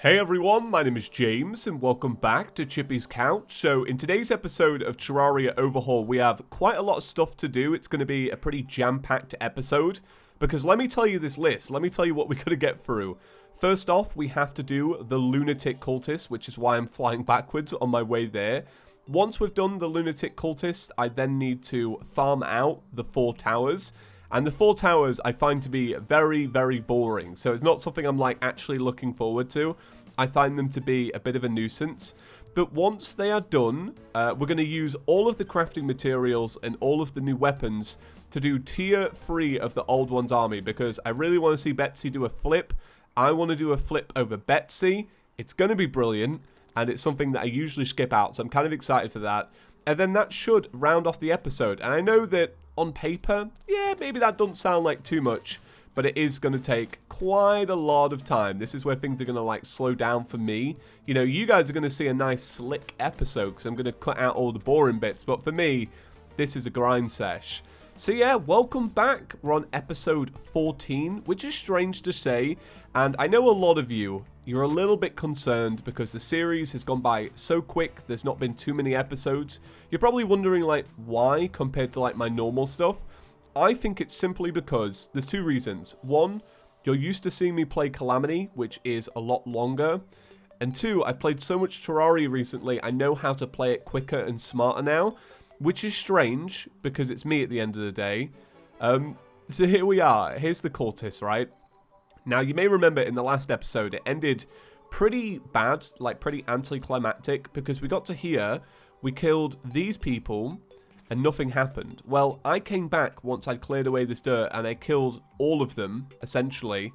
Hey everyone, my name is James and welcome back to ChippysCouch. So in today's episode of Terraria Overhaul, we have quite a lot of stuff to do. It's going to be a pretty jam-packed episode because let me tell you this list. Let me tell you what we're going to get through. First off, we have to do the lunatic cultist, which is why I'm flying backwards on my way there. Once we've done the lunatic cultist, I then need to farm out the 4 towers. And the 4 towers I find to be very, very boring. So it's not something I'm like actually looking forward to. I find them to be a bit of a nuisance. But once they are done, we're going to use all of the crafting materials and all of the new weapons to do tier 3 of the old one's army. Because I really want to see Betsy do a flip. I want to do a flip over Betsy. It's going to be brilliant. And it's something that I usually skip out. So I'm kind of excited for that. And then that should round off the episode. And I know that on paper, yeah, maybe that doesn't sound like too much, but it is going to take quite a lot of time. This is where things are going to like slow down for me. You know, you guys are going to see a nice slick episode because I'm going to cut out all the boring bits, but for me, this is a grind sesh. So yeah, welcome back. We're on episode 14, which is strange to say, and I know a lot of you're a little bit concerned because the series has gone by so quick. There's not been too many episodes. You're probably wondering like why compared to like my normal stuff. I think it's simply because there's 2 reasons. 1, you're used to seeing me play Calamity, which is a lot longer. And 2, I've played so much Terraria recently, I know how to play it quicker and smarter now, which is strange because it's me at the end of the day. So here we are. Here's the cultist, right? Now, you may remember in the last episode, it ended pretty bad, like pretty anticlimactic, because we got to here, we killed these people, and nothing happened. Well, I came back once I'd cleared away this dirt, and I killed all of them, essentially,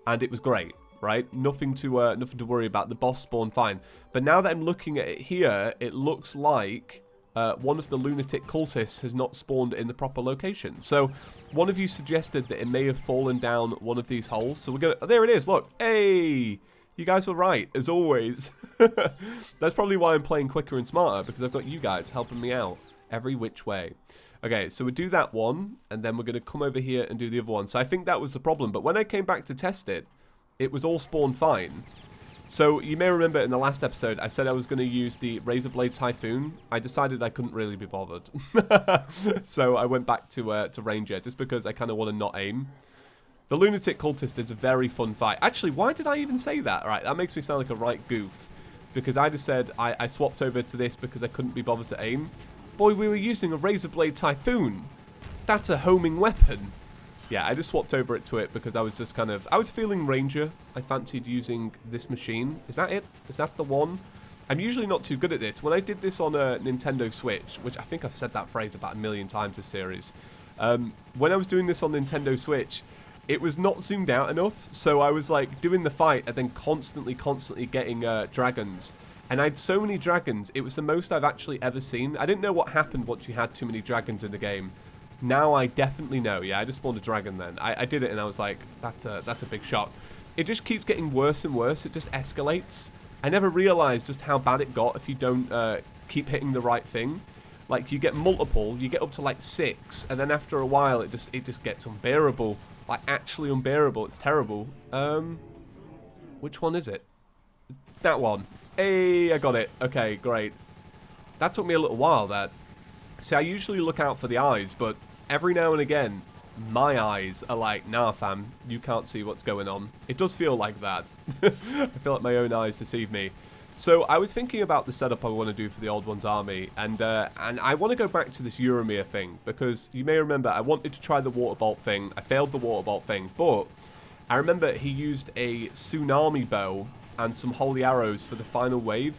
and it was great, right? Nothing to worry about. The boss spawned fine. But now that I'm looking at it here, it looks like one of the lunatic cultists has not spawned in the proper location. So one of you suggested that it may have fallen down one of these holes. So we're going to... There it is. Look. Hey! You guys were right, as always. That's probably why I'm playing quicker and smarter, because I've got you guys helping me out every which way. Okay, so we do that one, and then we're going to come over here and do the other one. So I think that was the problem. But when I came back to test it, it was all spawned fine. So you may remember in the last episode, I said I was going to use the Razor Blade Typhoon. I decided I couldn't really be bothered. So I went back to Ranger, just because I kind of want to not aim. The Lunatic Cultist is a very fun fight. Actually, why did I even say that? Right, that makes me sound like a right goof. Because I just said I swapped over to this because I couldn't be bothered to aim. Boy, we were using a Razor Blade Typhoon. That's a homing weapon. Yeah, I just swapped over to it because I was just kind of... I was feeling Ranger. I fancied using this machine. Is that it? Is that the one? I'm usually not too good at this. When I did this on a Nintendo Switch, which I think I've said that phrase about 1,000,000 times this series. When I was doing this on Nintendo Switch, it was not zoomed out enough. So I was like doing the fight and then constantly getting dragons. And I had so many dragons. It was the most I've actually ever seen. I didn't know what happened once you had too many dragons in the game. Now I definitely know. Yeah, I just spawned a dragon then. I did it and I was like, that's a big shock. It just keeps getting worse and worse. It just escalates. I never realized just how bad it got if you don't keep hitting the right thing. Like, you get multiple, you get up to like 6, and then after a while it just gets unbearable. Like, actually unbearable. It's terrible. Which one is it? That one. Hey, I got it. Okay, great. That took me a little while, that. See, I usually look out for the eyes, but every now and again, my eyes are like, nah, fam, you can't see what's going on. It does feel like that. I feel like my own eyes deceive me. So I was thinking about the setup I want to do for the Old One's army, and I want to go back to this Euromir thing, because you may remember I wanted to try the water bolt thing. I failed the water bolt thing, but I remember he used a tsunami bow and some holy arrows for the final wave.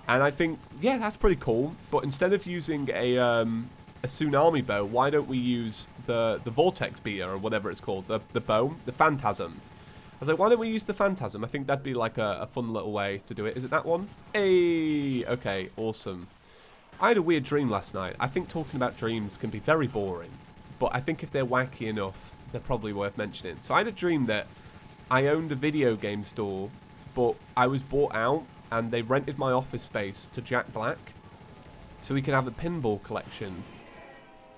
And I think, yeah, that's pretty cool. But instead of using a tsunami bow, why don't we use the vortex beater or whatever it's called, the bow, the phantasm? I was like, why don't we use the phantasm? I think that'd be like a fun little way to do it. Is it that one? Hey, okay, awesome. I had a weird dream last night. I think talking about dreams can be very boring, but I think if they're wacky enough, they're probably worth mentioning. So I had a dream that I owned a video game store, but I was bought out, and they rented my office space to Jack Black so we could have a pinball collection.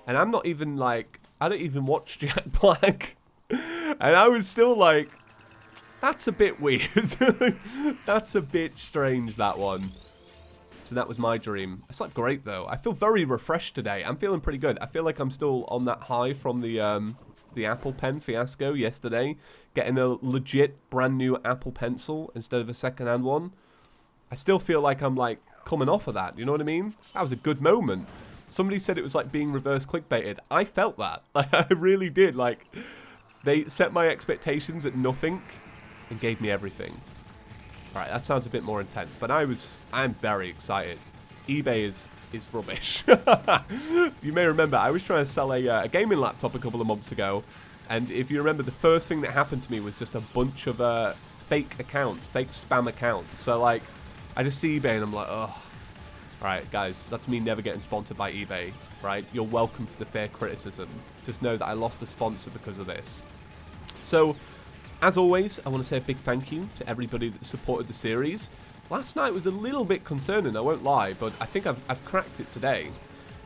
And I'm not even like, I don't even watch Jack Black. And I was still like, That's a bit weird. That's a bit strange, that one. So that was my dream. I slept great, though. I feel very refreshed today. I'm feeling pretty good. I feel like I'm still on that high from the Apple Pen fiasco yesterday. Getting a legit brand new Apple Pencil instead of a second-hand one. I still feel like I'm, like, coming off of that. You know what I mean? That was a good moment. Somebody said it was like being reverse clickbaited. I felt that. Like, I really did. Like, they set my expectations at nothing and gave me everything. Alright, that sounds a bit more intense, but I'm very excited. eBay is rubbish. You may remember, I was trying to sell a gaming laptop a couple of months ago, and if you remember, the first thing that happened to me was just a bunch of fake accounts, fake spam accounts. So, like, I just see eBay and I'm like, ugh. Alright, guys, that's me never getting sponsored by eBay, right? You're welcome for the fair criticism. Just know that I lost a sponsor because of this. So, as always, I want to say a big thank you to everybody that supported the series. Last night was a little bit concerning, I won't lie, but I think I've cracked it today.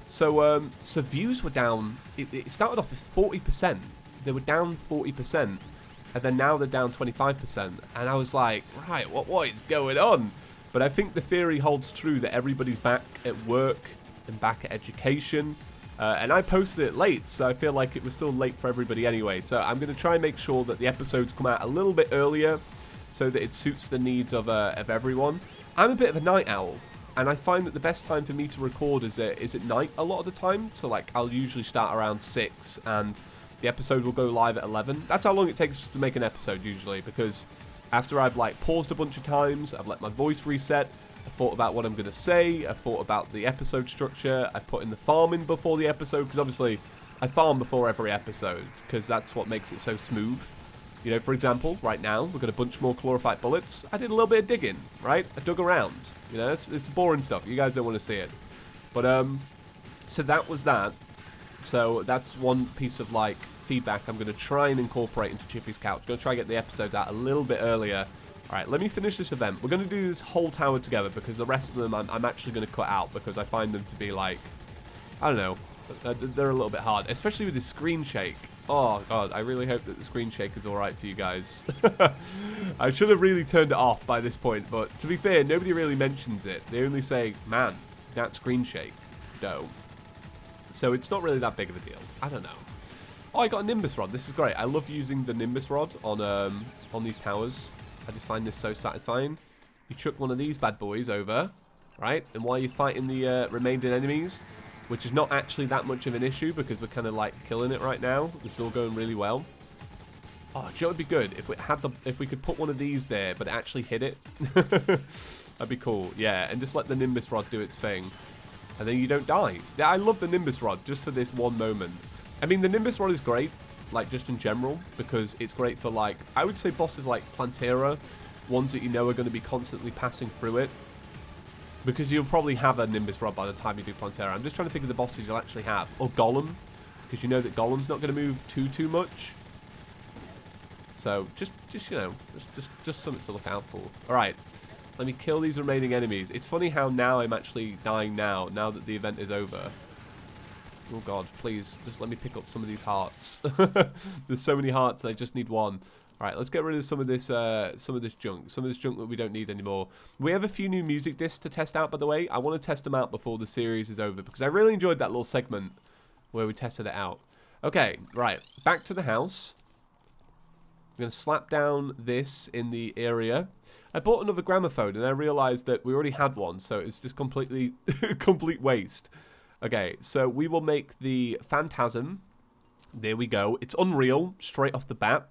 So views were down. It started off as 40%. They were down 40%, and then now they're down 25%. And I was like, right, what is going on? But I think the theory holds true that everybody's back at work and back at education. And I posted it late, so I feel like it was still late for everybody anyway. So I'm going to try and make sure that the episodes come out a little bit earlier so that it suits the needs of everyone. I'm a bit of a night owl, and I find that the best time for me to record is at night a lot of the time. So, like, I'll usually start around 6, and the episode will go live at 11. That's how long it takes to make an episode, usually, because after I've, like, paused a bunch of times, I've let my voice reset, I thought about what I'm going to say, I thought about the episode structure, I put in the farming before the episode, because obviously I farm before every episode, because that's what makes it so smooth. You know, for example, right now, we've got a bunch more chlorophyte bullets. I did a little bit of digging, right? I dug around. You know, it's boring stuff. You guys don't want to see it. But, so that was that. So that's one piece of, like, feedback I'm going to try and incorporate into ChippysCouch. Going to try and get the episodes out a little bit earlier. Alright, let me finish this event. We're going to do this whole tower together because the rest of them I'm actually going to cut out because I find them to be like, I don't know, they're a little bit hard, especially with the screen shake. Oh god, I really hope that the screen shake is alright for you guys. I should have really turned it off by this point, but to be fair, nobody really mentions it. They only say, man, that screen shake, dough. So it's not really that big of a deal. I don't know. Oh, I got a Nimbus rod. This is great. I love using the Nimbus rod on these towers. I just find this so satisfying. You chuck one of these bad boys over, right? And while you're fighting the remaining enemies, which is not actually that much of an issue because we're kind of like killing it right now. This is all going really well. Oh, do you know what would be good? If we could put one of these there, but actually hit it. That'd be cool. Yeah, and just let the Nimbus rod do its thing. And then you don't die. Yeah, I love the Nimbus rod just for this one moment. I mean, the Nimbus rod is great, like, just in general, because it's great for, like, I would say bosses like Plantera, ones that you know are going to be constantly passing through it, because you'll probably have a Nimbus rod by the time you do Plantera. I'm just trying to think of the bosses you'll actually have. Or Golem, because you know that Golem's not going to move too much. So, just you know, just something to look out for. Alright, let me kill these remaining enemies. It's funny how now I'm actually dying now that the event is over. Oh god, please, just let me pick up some of these hearts. There's so many hearts, and I just need one. Alright, let's get rid of some of this junk. Some of this junk that we don't need anymore. We have a few new music discs to test out, by the way. I want to test them out before the series is over, because I really enjoyed that little segment where we tested it out. Okay, right, back to the house. I'm going to slap down this in the area. I bought another gramophone, and I realized that we already had one, so it's just completely complete waste. Okay, so we will make the Phantasm. There we go. It's Unreal, straight off the bat,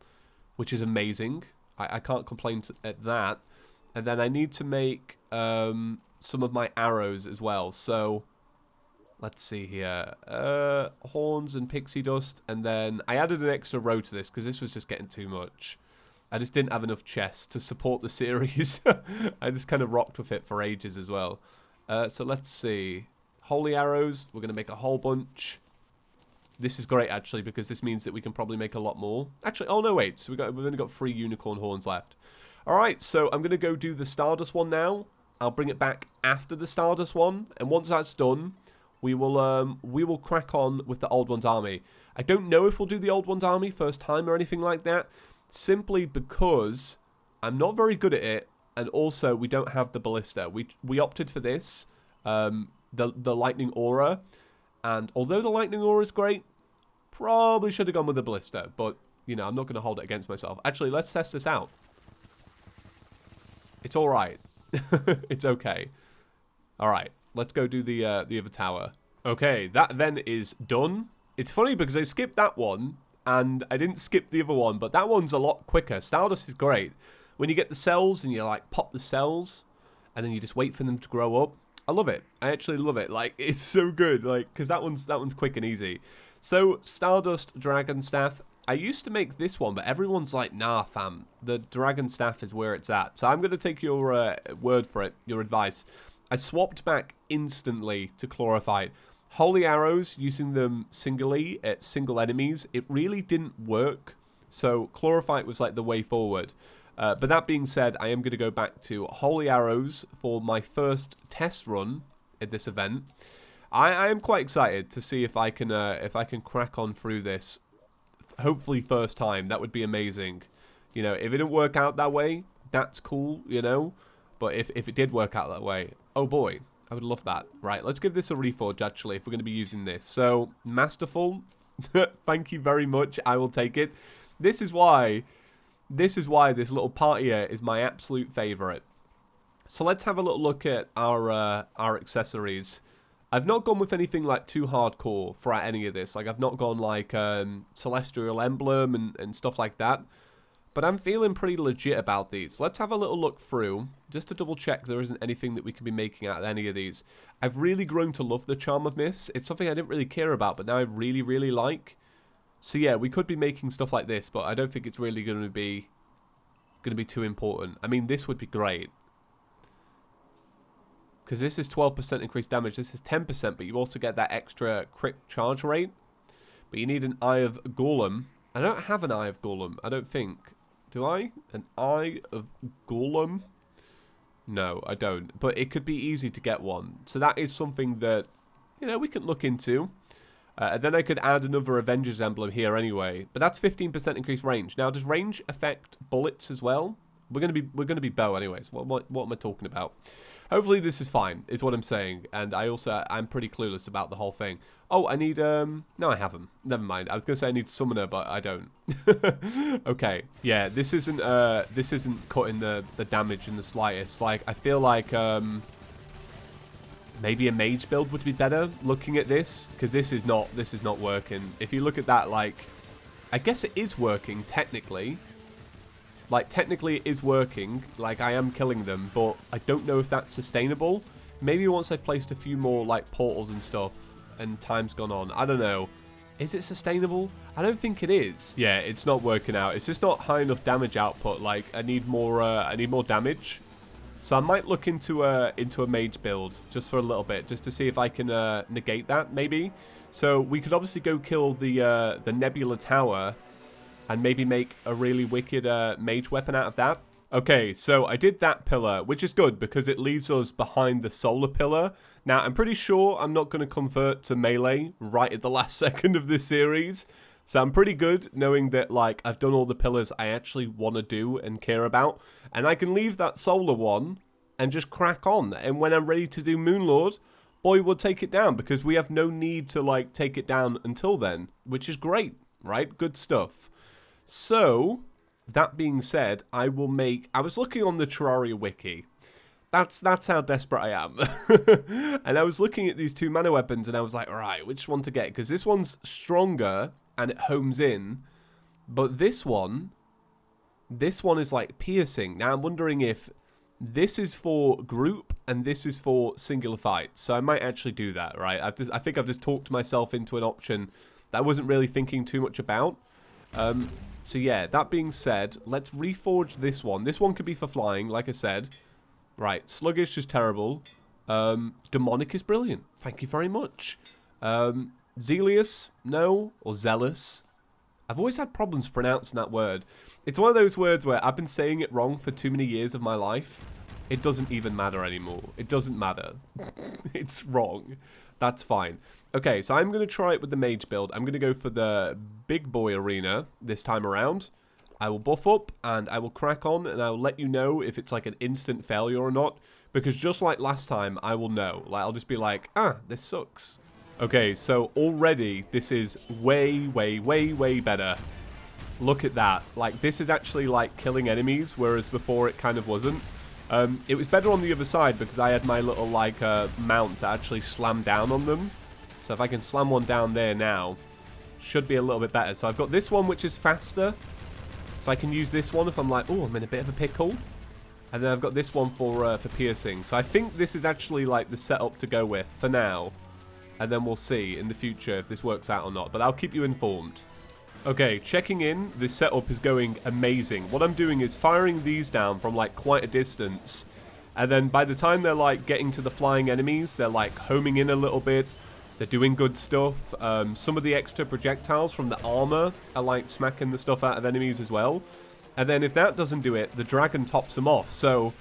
which is amazing. I can't complain at that. And then I need to make some of my arrows as well. So, let's see here. Horns and pixie dust. And then I added an extra row to this because this was just getting too much. I just didn't have enough chests to support the series. I just kind of rocked with it for ages as well. So let's see. Holy arrows, we're going to make a whole bunch. This is great, actually, because this means that we can probably make a lot more. Actually, oh, no, wait. So we've only got 3 unicorn horns left. All right, so I'm going to go do the Stardust one now. I'll bring it back after the Stardust one. And once that's done, we will crack on with the Old One's Army. I don't know if we'll do the Old One's Army first time or anything like that, simply because I'm not very good at it, and also we don't have the ballista. We opted for this, the lightning aura, and although the lightning aura is great, probably should have gone with the ballista, but, you know, I'm not going to hold it against myself. Actually, let's test this out. It's alright. It's okay. Alright, let's go do the other tower. Okay, that then is done. It's funny because I skipped that one, and I didn't skip the other one, but that one's a lot quicker. Stardust is great. When you get the cells, and you, like, pop the cells, and then you just wait for them to grow up. I love it. I actually love it. Like, it's so good. Like, because that one's quick and easy. So, Stardust Dragon Staff. I used to make this one, but everyone's like, nah, fam. The Dragon Staff is where it's at. So I'm going to take your word for it, your advice. I swapped back instantly to Chlorophyte. Holy Arrows, using them singly at single enemies, it really didn't work. So Chlorophyte was like the way forward. But that being said, I am going to go back to Holy Arrows for my first test run at this event. I am quite excited to see if I can crack on through this. Hopefully first time. That would be amazing. You know, if it didn't work out that way, that's cool, you know. But if it did work out that way, oh boy, I would love that. Right, let's give this a reforge, actually, if we're going to be using this. So, Masterful, thank you very much. I will take it. This is why this little part here is my absolute favorite. So let's have a little look at our accessories. I've not gone with anything like too hardcore for any of this. Like, I've not gone like Celestial Emblem and stuff like that. But I'm feeling pretty legit about these. Let's have a little look through, just to double check there isn't anything that we could be making out of any of these. I've really grown to love the Charm of Myths. It's something I didn't really care about, but now I really, really like. So yeah, we could be making stuff like this, but I don't think it's really going to be too important. I mean, this would be great. Because this is 12% increased damage. This is 10%, but you also get that extra crit charge rate. But you need an Eye of Golem. I don't have an Eye of Golem, I don't think. Do I? An Eye of Golem? No, I don't. But it could be easy to get one. So that is something that, you know, we can look into. And then I could add another Avengers emblem here anyway. But that's 15% increased range. Now, does range affect bullets as well? We're gonna be bow anyways. What am I talking about? Hopefully this is fine, is what I'm saying. And I'm pretty clueless about the whole thing. Oh, I need no, I haven't. Never mind. I was gonna say I need summoner, but I don't. Okay. Yeah, this isn't cutting the damage in the slightest. Like, I feel like maybe a mage build would be better looking at this, because this is not working. If you look at that, like, I guess it is working technically. Like, technically it is working. Like, I am killing them, but I don't know if that's sustainable. Maybe once I've placed a few more, like, portals and stuff, and time's gone on. I don't know. Is it sustainable? I don't think it is. Yeah, it's not working out. It's just not high enough damage output. Like, I need more damage. So I might look into a mage build, just for a little bit, just to see if I can negate that, maybe. So we could obviously go kill the Nebula Tower, and maybe make a really wicked mage weapon out of that. Okay, so I did that pillar, which is good because it leaves us behind the solar pillar. Now, I'm pretty sure I'm not going to convert to melee right at the last second of this series. So I'm pretty good knowing that, like, I've done all the pillars I actually want to do and care about. And I can leave that solar one and just crack on. And when I'm ready to do Moonlord, boy, we'll take it down because we have no need to, like, take it down until then, which is great, right? Good stuff. So, that being said, I was looking on the Terraria wiki. That's how desperate I am. And I was looking at these two mana weapons and I was like, alright, which one to get? Because this one's stronger and it homes in. But this one is like piercing. Now I'm wondering if this is for group and this is for singular fight. So I might actually do that, right? I think I've just talked myself into an option that I wasn't really thinking too much about. So yeah, that being said, let's reforge this one. This one could be for flying, like I said. Right, Sluggish is terrible. Demonic is brilliant. Thank you very much. Zealous, no, or Zealous. I've always had problems pronouncing that word. It's one of those words where I've been saying it wrong for too many years of my life. It doesn't even matter anymore. It doesn't matter. It's wrong. That's fine. Okay, so I'm going to try it with the mage build. I'm going to go for the big boy arena this time around. I will buff up, and I will crack on, and I will let you know if it's like an instant failure or not. Because just like last time, I will know. Like, I'll just be like, this sucks. Okay, so already this is way, way, way, way better. Look at that. Like, this is actually like killing enemies, whereas before it kind of wasn't. It was better on the other side because I had my little like mount to actually slam down on them. So if I can slam one down there now, should be a little bit better. So I've got this one which is faster. So I can use this one if I'm like, oh, I'm in a bit of a pickle. And then I've got this one for piercing. So I think this is actually like the setup to go with for now. And then we'll see in the future if this works out or not. But I'll keep you informed. Okay, checking in. This setup is going amazing. What I'm doing is firing these down from like quite a distance. And then by the time they're like getting to the flying enemies, they're like homing in a little bit. They're doing good stuff. Some of the extra projectiles from the armor are like smacking the stuff out of enemies as well. And then if that doesn't do it, the dragon tops them off. So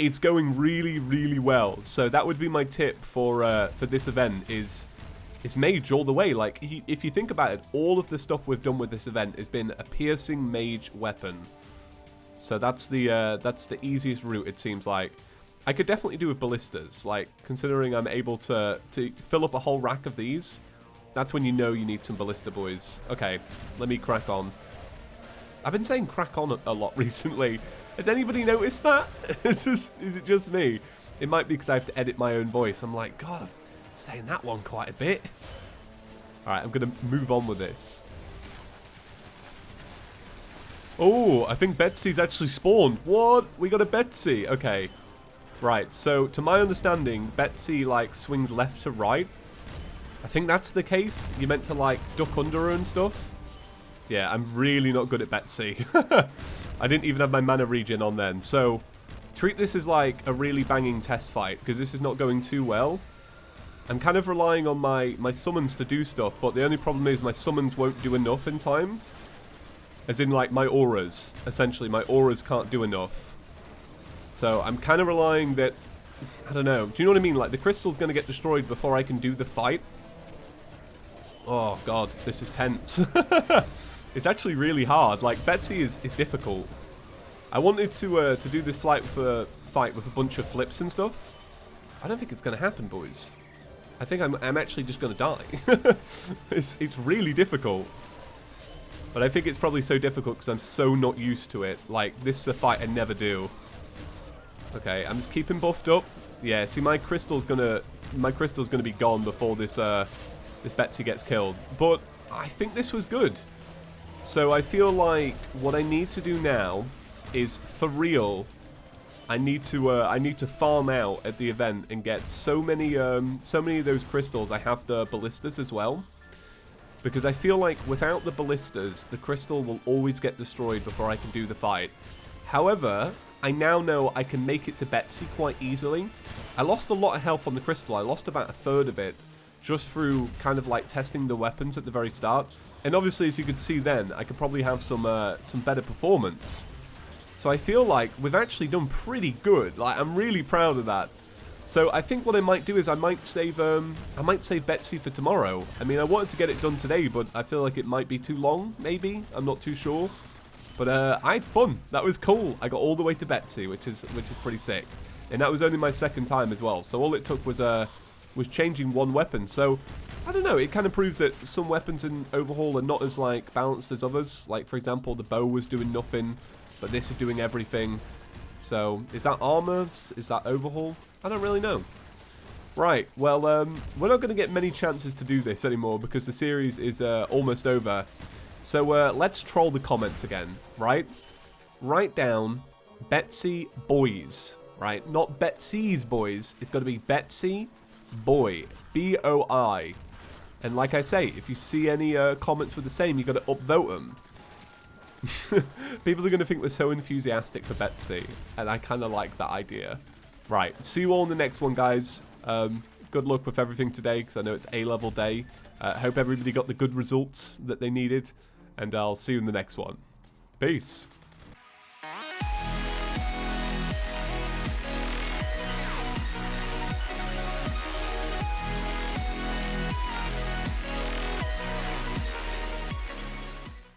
it's going really, really well. So that would be my tip for this event is Mage all the way. Like, if you think about it, all of the stuff we've done with this event has been a piercing Mage weapon. So that's the easiest route, it seems like. I could definitely do with ballistas. Like, considering I'm able to fill up a whole rack of these, that's when you know you need some ballista, boys. Okay, let me crack on. I've been saying crack on a lot recently. Has anybody noticed that? Is it just me? It might be because I have to edit my own voice. I'm like, God, I'm saying that one quite a bit. Alright, I'm going to move on with this. Oh, I think Betsy's actually spawned. What? We got a Betsy. Okay. Right, so to my understanding, Betsy, like, swings left to right. I think that's the case. You're meant to, like, duck under her and stuff. Yeah, I'm really not good at Betsy. I didn't even have my mana regen on then. So, treat this as, like, a really banging test fight, because this is not going too well. I'm kind of relying on my summons to do stuff, but the only problem is my summons won't do enough in time. As in, like, my auras. Essentially, my auras can't do enough. So, I'm kind of relying that... I don't know. Do you know what I mean? Like, the crystal's going to get destroyed before I can do the fight. Oh, God. This is tense. It's actually really hard. Like, Betsy is difficult. I wanted to do this fight with a bunch of flips and stuff. I don't think it's going to happen, boys. I think I'm actually just going to die. It's really difficult. But I think it's probably so difficult because I'm so not used to it. Like, this is a fight I never do. Okay, I'm just keeping buffed up. Yeah, see, my crystal's gonna be gone before this this Betsy gets killed. But I think this was good. So I feel like what I need to do now is, for real, I need to farm out at the event and get so many of those crystals. I have the ballistas as well. Because I feel like without the ballistas, the crystal will always get destroyed before I can do the fight. However, I now know I can make it to Betsy quite easily. I lost a lot of health on the crystal. I lost about a third of it just through kind of like testing the weapons at the very start. And obviously, as you could see then, I could probably have some better performance. So I feel like we've actually done pretty good. Like, I'm really proud of that. So I think what I might do is I might save Betsy for tomorrow. I mean, I wanted to get it done today, but I feel like it might be too long, maybe. I'm not too sure. But I had fun. That was cool. I got all the way to Betsy, which is pretty sick. And that was only my second time as well. So all it took was changing one weapon. So I don't know. It kind of proves that some weapons in Overhaul are not as like balanced as others. Like, for example, the bow was doing nothing, but this is doing everything. So is that armor? Is that Overhaul? I don't really know. Right, well, we're not going to get many chances to do this anymore because the series is almost over. So let's troll the comments again, right? Write down Betsy Boys, right? Not Betsy's Boys. It's got to be Betsy Boy. B-O-I. And like I say, if you see any comments with the same, you got to upvote them. People are going to think we're so enthusiastic for Betsy, and I kind of like that idea. Right, see you all in the next one, guys. Good luck with everything today, because I know it's A-level day. Hope everybody got the good results that they needed, and I'll see you in the next one. Peace.